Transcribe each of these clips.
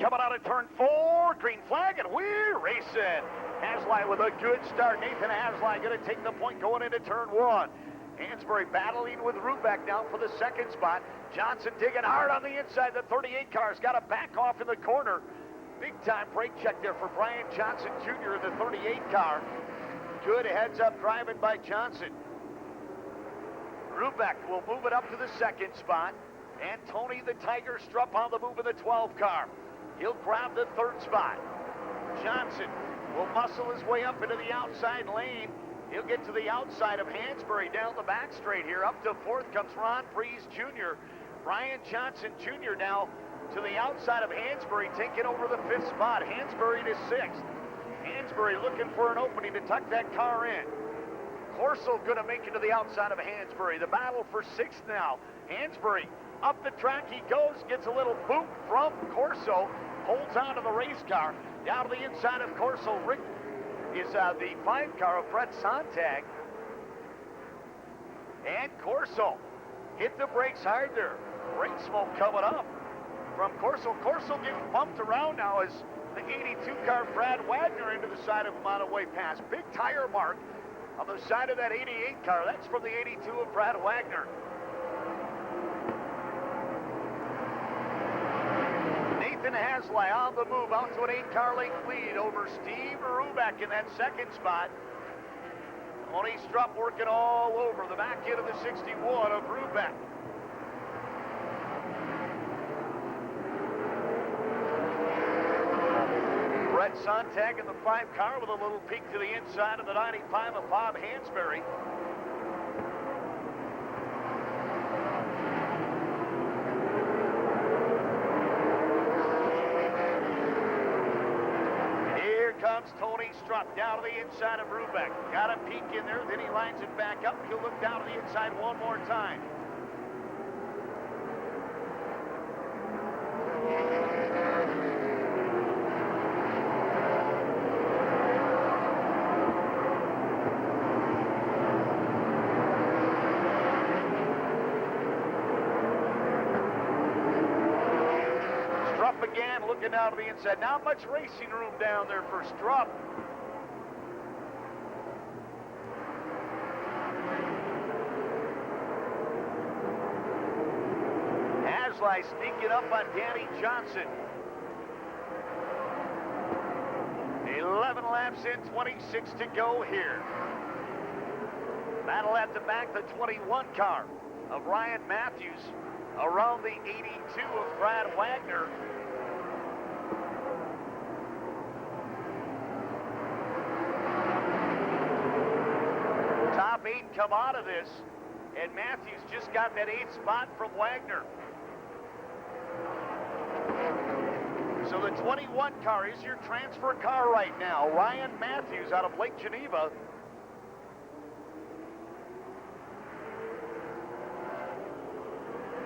coming out of turn 4. Green flag, and we're racing. Haslai with a good start. Nathan Haslai going to take the point going into turn 1. Hansberry battling with Rubeck now for the second spot. Johnson digging hard on the inside. The 38 car's got to back off in the corner. Big time brake check there for Brian Johnson Jr. in the 38 car. Good heads-up driving by Johnson. Rubeck will move it up to the second spot. And Tony the Tiger Strupp on the move in the 12 car. He'll grab the third spot. Johnson will muscle his way up into the outside lane. He'll get to the outside of Hansberry down the back straight here. Up to fourth comes Ron Breeze Jr. Brian Johnson Jr. now to the outside of Hansberry, taking over the fifth spot. Hansberry to sixth. Hansberry looking for an opening to tuck that car in. Corso going to make it to the outside of Hansberry. The battle for sixth now. Hansberry up the track he goes, gets a little boot from Corso, holds on to the race car. Down to the inside of Corso, Rick is the 5 car of Brett Sontag. And Corso hit the brakes hard there. Brake smoke coming up from Corso. Corso getting bumped around now as the 82 car Brad Wagner into the side of him on a way past. Big tire mark on the side of that 88 car. That's from the 82 of Brad Wagner. Nathan Haslai on the move out to an 8-car length lead over Steve Rubeck in that second spot. Tony Strupp working all over the back end of the 61 of Rubeck. Brett Sontag in the 5 car with a little peek to the inside of the 95 of Bob Hansberry. Comes Tony Strupp down to the inside of Rubeck. Got a peek in there, then he lines it back up. He'll look down to the inside one more time. Again, looking down to the inside. Not much racing room down there for Strupp. Haslai sneaking up on Danny Johnson. 11 laps in, 26 to go here. Battle at the back, the 21 car of Ryan Matthews around the 82 of Brad Wagner. Top 8 come out of this, and Matthews just got that 8th spot from Wagner. So the 21 car is your transfer car right now. Ryan Matthews out of Lake Geneva.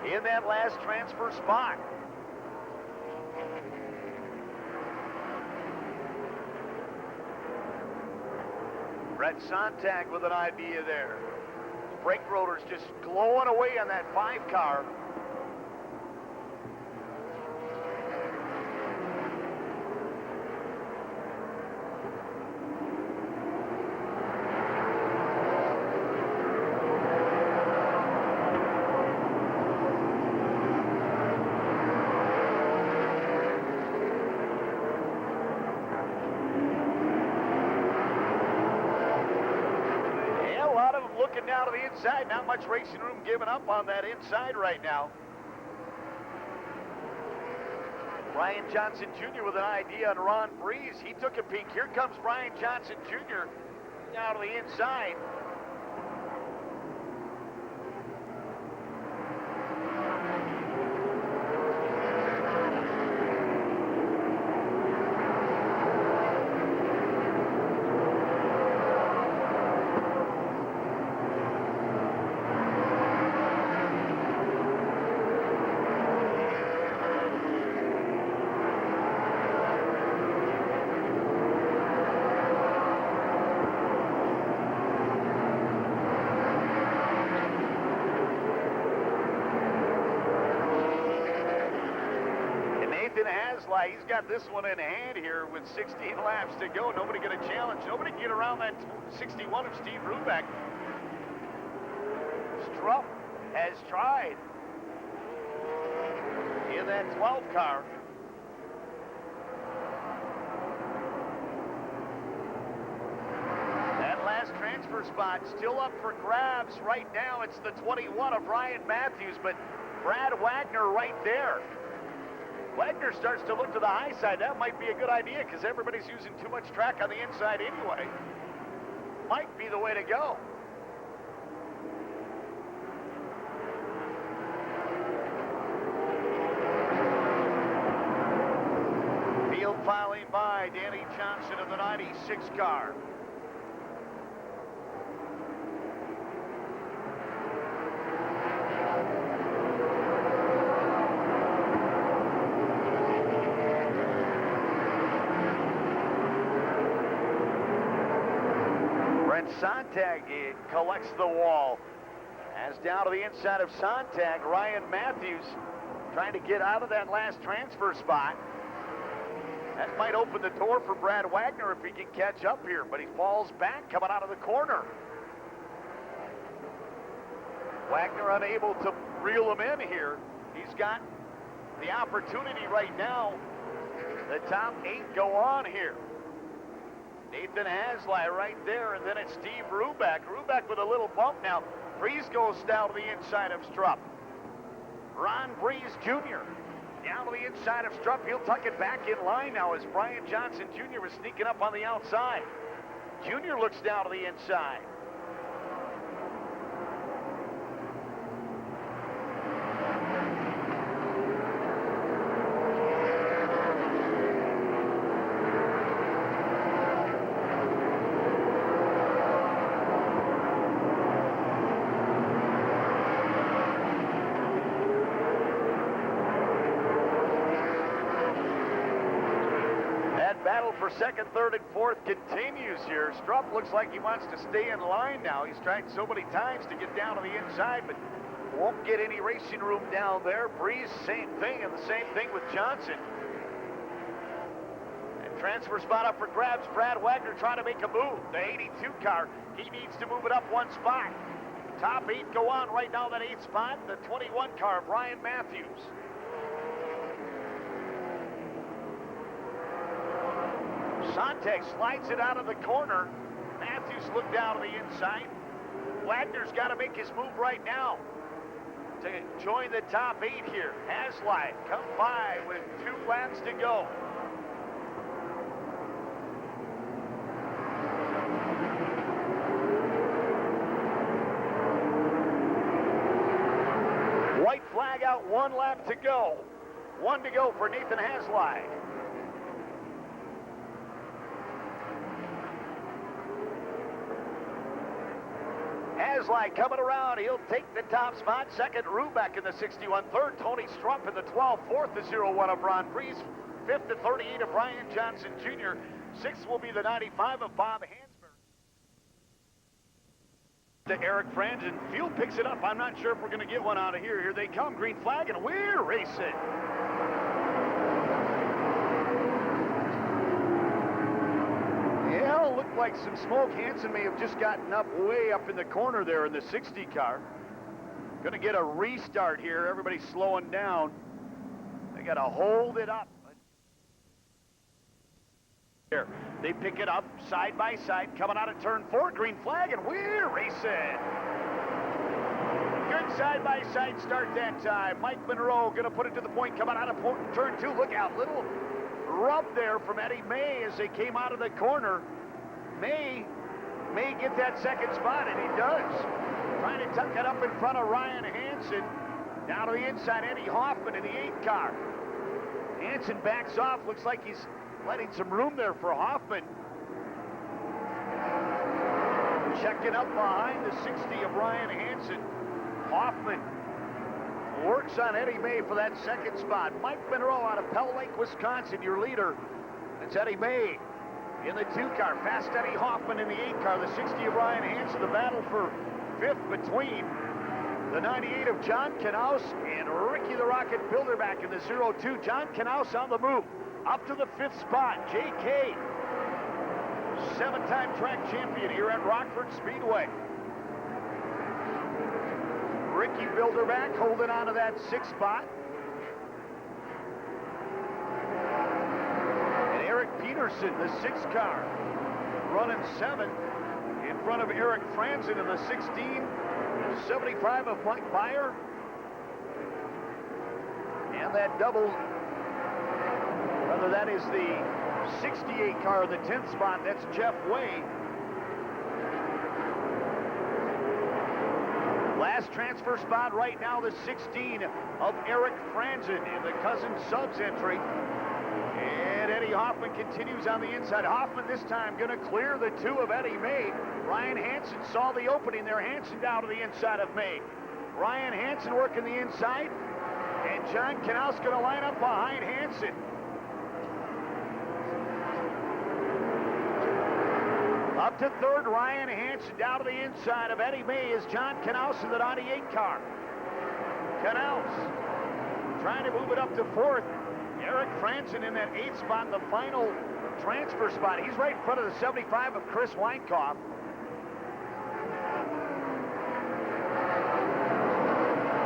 In that last transfer spot. Brett Sontag with an idea there. Brake rotors just glowing away on that 5 car. Looking down to the inside, not much racing room given up on that inside right now. Brian Johnson Jr. with an idea on Ron Breeze. He took a peek. Here comes Brian Johnson Jr. down to the inside. Nathan Haslight, he's got this one in hand here with 16 laps to go. Nobody going to challenge. Nobody can get around that 61 of Steve Rubeck. Strupp has tried in that 12 car. That last transfer spot still up for grabs right now. It's the 21 of Ryan Matthews, but Brad Wagner right there. Wagner starts to look to the high side. That might be a good idea because everybody's using too much track on the inside anyway. Might be the way to go. Field filing by Danny Johnson of the 96 car. Sontag collects the wall. As down to the inside of Sontag, Ryan Matthews trying to get out of that last transfer spot. That might open the door for Brad Wagner if he can catch up here, but he falls back coming out of the corner. Wagner unable to reel him in here. He's got the opportunity right now. The top 8 go on here. Nathan Haslight right there, and then it's Steve Rubeck. Rubeck with a little bump now. Breeze goes down to the inside of Strupp. Ron Breeze Jr. down to the inside of Strupp. He'll tuck it back in line now as Brian Johnson Jr. was sneaking up on the outside. Jr. looks down to the inside. Battle for second, third, and fourth continues here. Strupp looks like he wants to stay in line now. He's tried so many times to get down to the inside, but won't get any racing room down there. Breeze, same thing, and the same thing with Johnson. And transfer spot up for grabs. Brad Wagner trying to make a move. The 82 car, he needs to move it up one spot. Top 8 go on right now, that 8th spot. The 21 car, Brian Matthews. Sontag slides it out of the corner. Matthews looked down to the inside. Wagner's got to make his move right now to join the top 8 here. Haslight come by with 2 laps to go. White flag out, 1 lap to go. 1 to go for Nathan Haslight. Haslight coming around. He'll take the top spot. Second, Rubeck in the 61. Third, Tony Strupp in the 12. Fourth, the 01 of Ron Breeze. Fifth, the 38 of Brian Johnson Jr. Sixth will be the 95 of Bob Hansberry. To Eric Franzen. Field picks it up. I'm not sure if we're going to get one out of here. Here they come. Green flag, and we're racing. Yeah, looked like some smoke. Hansen may have just gotten up way up in the corner there in the 60 car. Going to get a restart here. Everybody's slowing down. They got to hold it up. Here, they pick it up side by side, coming out of turn 4. Green flag, and we're racing. Good side-by-side start that time. Mike Monroe going to put it to the point, coming out of turn 2. Look out, little rub there from Eddie May as they came out of the corner. May get that second spot, and he does. Trying to tuck it up in front of Ryan Hansen. Down to the inside, Eddie Hoffman in the 8 car. Hansen backs off. Looks like he's letting some room there for Hoffman. Checking up behind the 60 of Ryan Hansen. Hoffman works on Eddie May for that second spot. Mike Monroe out of Pell Lake, Wisconsin, your leader. It's Eddie May in the 2 car. Fast Eddie Hoffman in the 8 car. The 60 of Ryan Hansen. The battle for 5th between The 98 of John Knaus and Ricky the Rocket Bilderback in the 02. John Knaus on the move. Up to the 5th spot. J.K., 7-time track champion here at Rockford Speedway. Ricky Bilderback holding on to that 6th spot. And Eric Peterson, the 6th car, running 7 in front of Eric Franzen in the 1675 of Mike Meyer. And that double, rather that is the 68 car in the 10th spot. That's Jeff Way. Last transfer spot right now, the 16 of Eric Franzen in the Cousin Subs entry. And Eddie Hoffman continues on the inside. Hoffman this time going to clear the 2 of Eddie May. Ryan Hansen saw the opening there. Hansen down to the inside of May. Ryan Hansen working the inside. And John Knaus going to line up behind Hansen. Up to 3rd, Ryan Hansen. Down to the inside of Eddie May is John Knaus in the 98 car. Knaus trying to move it up to 4th. Eric Franzen in that 8th spot, the final transfer spot. He's right in front of the 75 of Chris Weinkoff.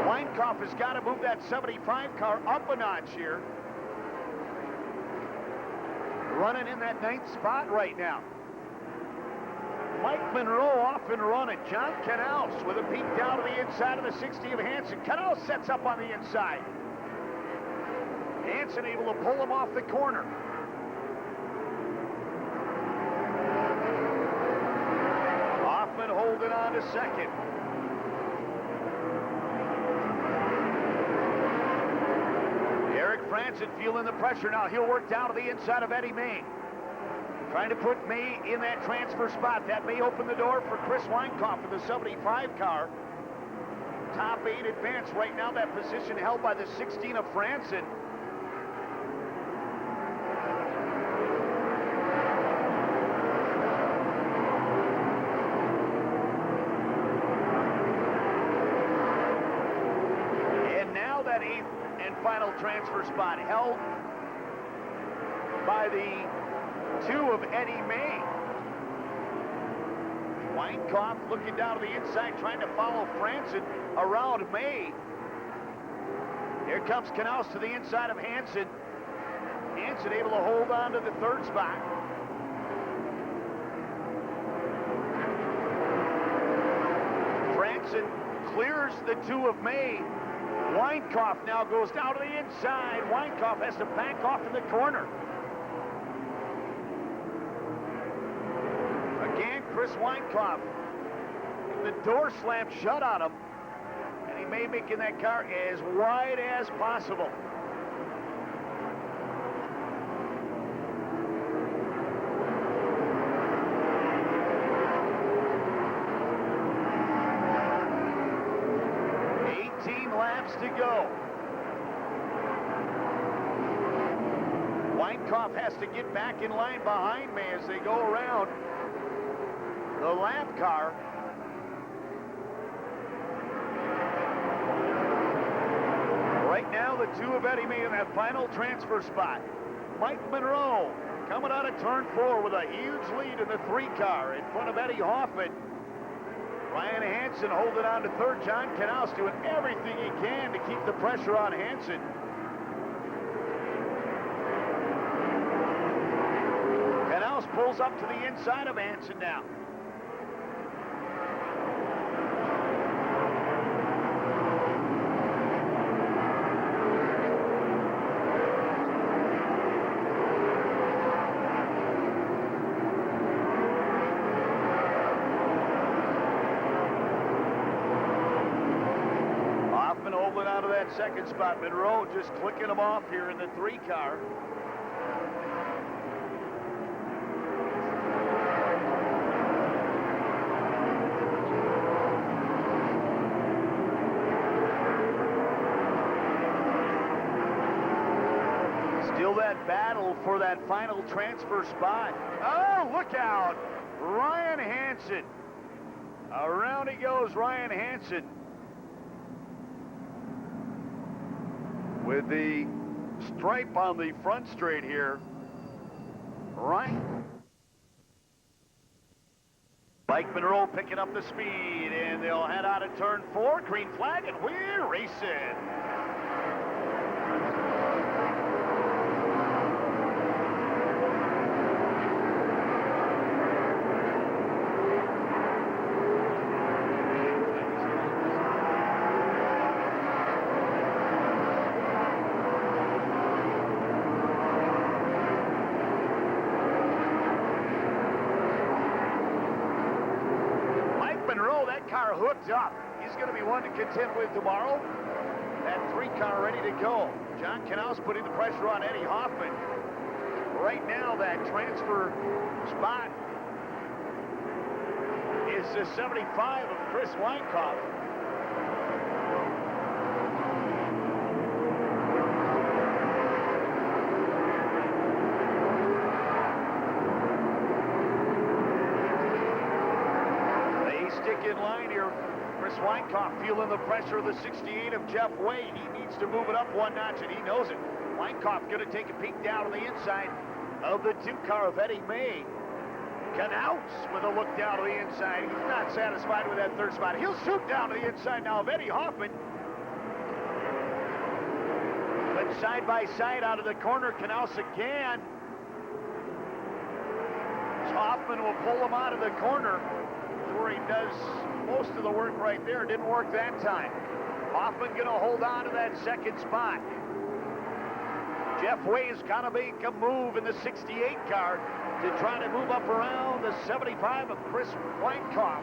Weinkoff has got to move that 75 car up a notch here. Running in that 9th spot right now. Mike Monroe off and running. John Knaus with a peek down to the inside of the 60 of Hansen. Knaus sets up on the inside. Hansen able to pull him off the corner. Hoffman holding on to 2nd. Eric Franzen feeling the pressure now. He'll work down to the inside of Eddie May. Trying to put May in that transfer spot. That may open the door for Chris Weinkoff in the 75 car. Top 8 advance right now. That position held by the 16 of Franzen. And now that 8th and final transfer spot held by the 2 of Eddie May. Weinkoff looking down to the inside, trying to follow Franzen around May. Here comes Knaus to the inside of Hansen. Hansen able to hold on to the 3rd spot. Franzen clears the 2 of May. Weinkoff now goes down to the inside. Weinkoff has to back off in the corner. Again, Chris Weinkoff. The door slammed shut on him. And he may be making that car as wide as possible. Laps to go. Weinkoff has to get back in line behind me as they go around the lap car. Right now, the 2 of Eddie May in that final transfer spot. Mike Monroe coming out of turn 4 with a huge lead in the 3 car in front of Eddie Hoffman. Ryan Hansen holding on to 3rd. John Knaus doing everything he can to keep the pressure on Hansen. Knaus pulls up to the inside of Hansen now. Out of that 2nd spot. Monroe just clicking them off here in the 3 car. Still that battle for that final transfer spot. Oh, look out! Ryan Hansen. Around he goes, Ryan Hansen. with the stripe on the front straight here. Right. Mike Monroe picking up the speed, and they'll head out of turn 4. Green flag, and we're racing. Monroe, that car hooked up. He's going to be one to contend with tomorrow. That 3 car ready to go. John Knaus putting the pressure on Eddie Hoffman. Right now, that transfer spot is the 75 of Chris Weinkauf. In line here, Chris Weinkauf feeling the pressure of the 68 of Jeff Way. He needs to move it up 1 notch, and he knows it. Weinkauf going to take a peek down to the inside of the 2 car of Eddie May. Knaus with a look down to the inside. He's not satisfied with that 3rd spot. He'll shoot down to the inside now of Eddie Hoffman. But side by side out of the corner, Knaus again. Hoffman will pull him out of the corner, where he does most of the work right there. Didn't work that time. Hoffman going to hold on to that 2nd spot. Jeff Way's got to make a move in the 68 car to try to move up around the 75 of Chris Weinkauf.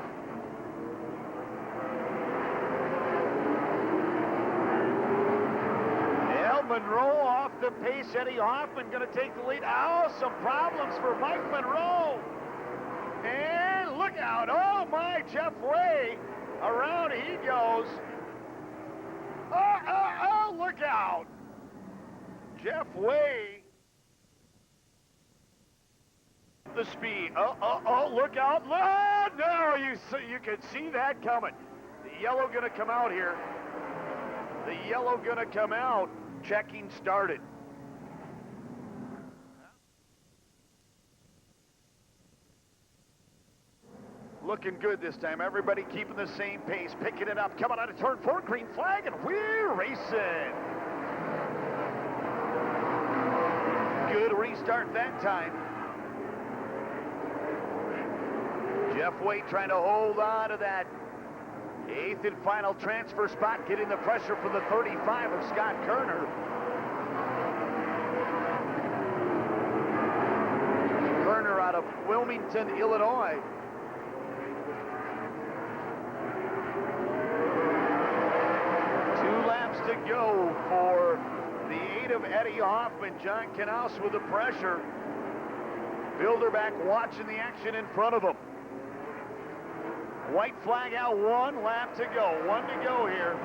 Monroe off the pace. Eddie Hoffman going to take the lead. Oh, some problems for Mike Monroe. And look out. Oh, my, Jeff Way. Around he goes. Oh, look out. Jeff Way. The speed. Oh, look out. Oh, no, you can see that coming. The yellow going to come out here. The yellow going to come out. Checking started. Looking good this time. Everybody keeping the same pace, picking it up, coming out of turn 4, green flag, and we're racing. Good restart that time. Jeff Way trying to hold on to that 8th and final transfer spot, getting the pressure from the 35 of Scott Kerner. Kerner out of Wilmington, Illinois. To go for the 8 of Eddie Hoffman. John Knaus with the pressure. Bilderback watching the action in front of him. White flag out, 1 lap to go. 1 to go here.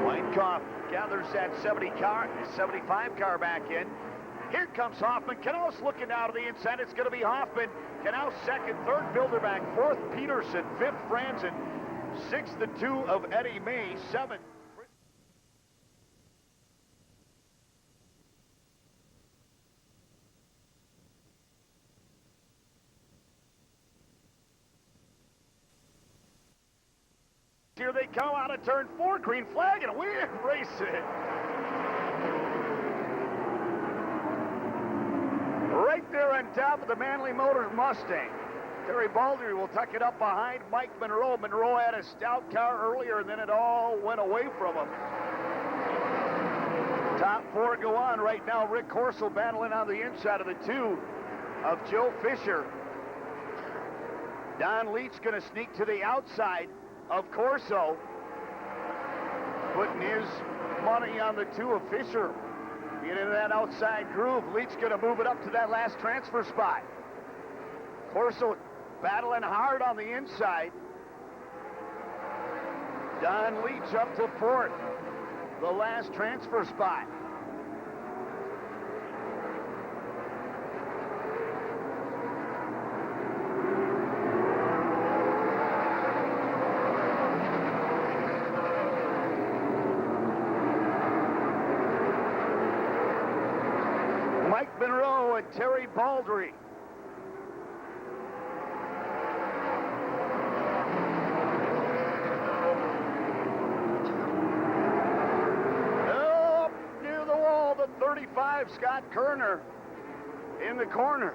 Weinkauf gathers that 75 car back in. Here comes Hoffman. Knaus looking out of the inside. It's going to be Hoffman. Knaus 2nd, 3rd Bilderback, 4th Peterson, 5th Franzen, 6th the 2 of Eddie May, 7th. Here they come out of turn 4, green flag, and we race it. Right there on top of the Manly Motors Mustang. Terry Baldry will tuck it up behind Mike Monroe. Monroe had a stout car earlier, and then it all went away from him. Top 4 go on right now. Rick Corso battling on the inside of the 2 of Joe Fisher. Don Leach going to sneak to the outside of Corso, putting his money on the 2 of Fisher. Get into that outside groove. Leach going to move it up to that last transfer spot. Corso battling hard on the inside. Don Leach up to 4th, the last transfer spot. Mike Monroe and Terry Baldry. Up near the wall, the 35, Scott Kerner in the corner.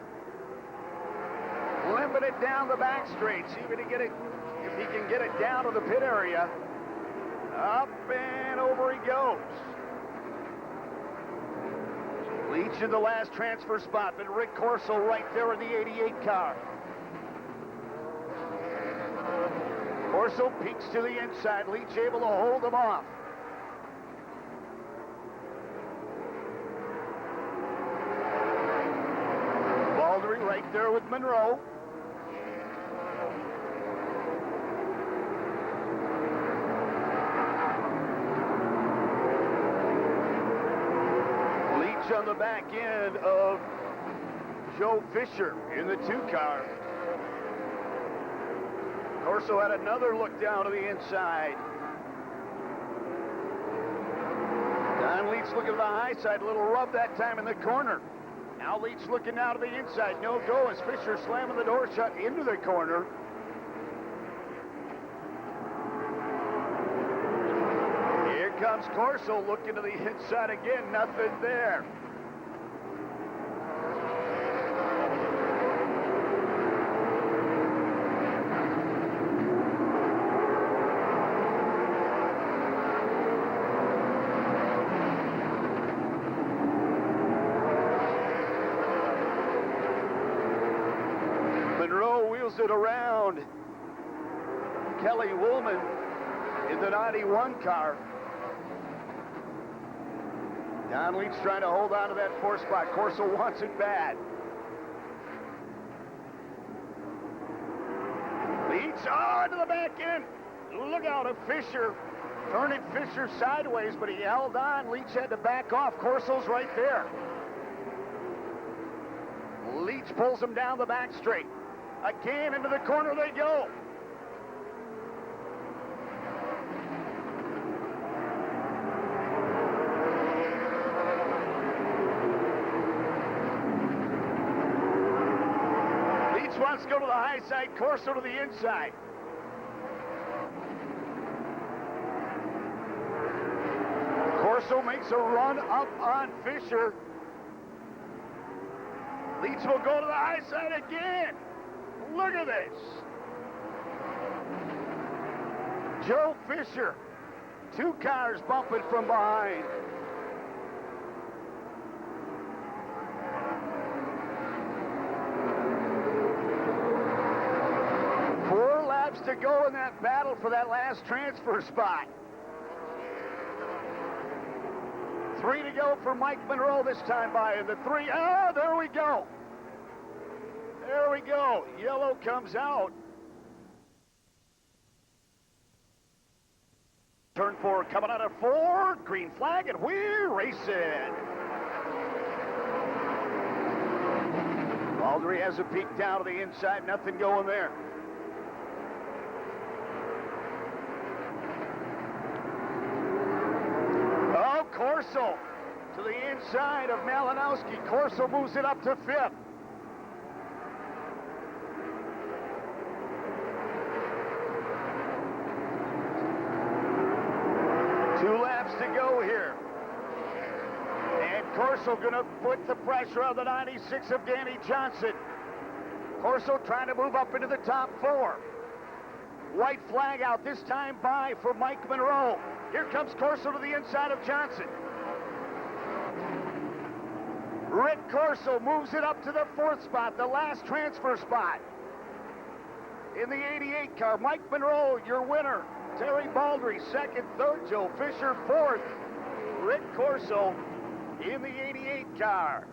Limping it down the back straight. See if he can get it down to the pit area. Up and over he goes. Leach in the last transfer spot, but Rick Corso right there in the 88 car. Corso peeks to the inside. Leach able to hold him off. Baldry right there with Monroe. On the back end of Joe Fisher in the 2 car. Corso had another look down to the inside. Don Leach looking to the high side, a little rub that time in the corner. Now Leach looking now to the inside, no go as Fisher slamming the door shut into the corner. Here comes Corso looking to the inside again, nothing there. It around Kelly Woolman in the 91 car. Don Leach trying to hold on to that 4 spot. Corso wants it bad. Leach into the back end. Look out at Fisher. Turning Fisher sideways, but he held on. Leach had to back off. Corso's right there. Leach pulls him down the back straight. Again, into the corner they go. Leach wants to go to the high side, Corso to the inside. Corso makes a run up on Fisher. Leach will go to the high side again. Look at this. Joe Fisher, 2 cars bumping from behind. Four laps to go in that battle for that last transfer spot. 3 to go for Mike Monroe this time by. And the 3, there we go. There we go. Yellow comes out. Turn 4 coming out of 4. Green flag, and we're racing. Baldry has a peek down to the inside. Nothing going there. Oh, Corso to the inside of Malinowski. Corso moves it up to 5th. To go here. And Corso going to put the pressure on the 96 of Danny Johnson. Corso trying to move up into the top 4. White flag out this time by for Mike Monroe. Here comes Corso to the inside of Johnson. Rick Corso moves it up to the 4th spot, the last transfer spot. In the 88 car, Mike Monroe, your winner. Terry Baldry, 2nd, 3rd, Joe Fisher, 4th. Rick Corso in the 88 car.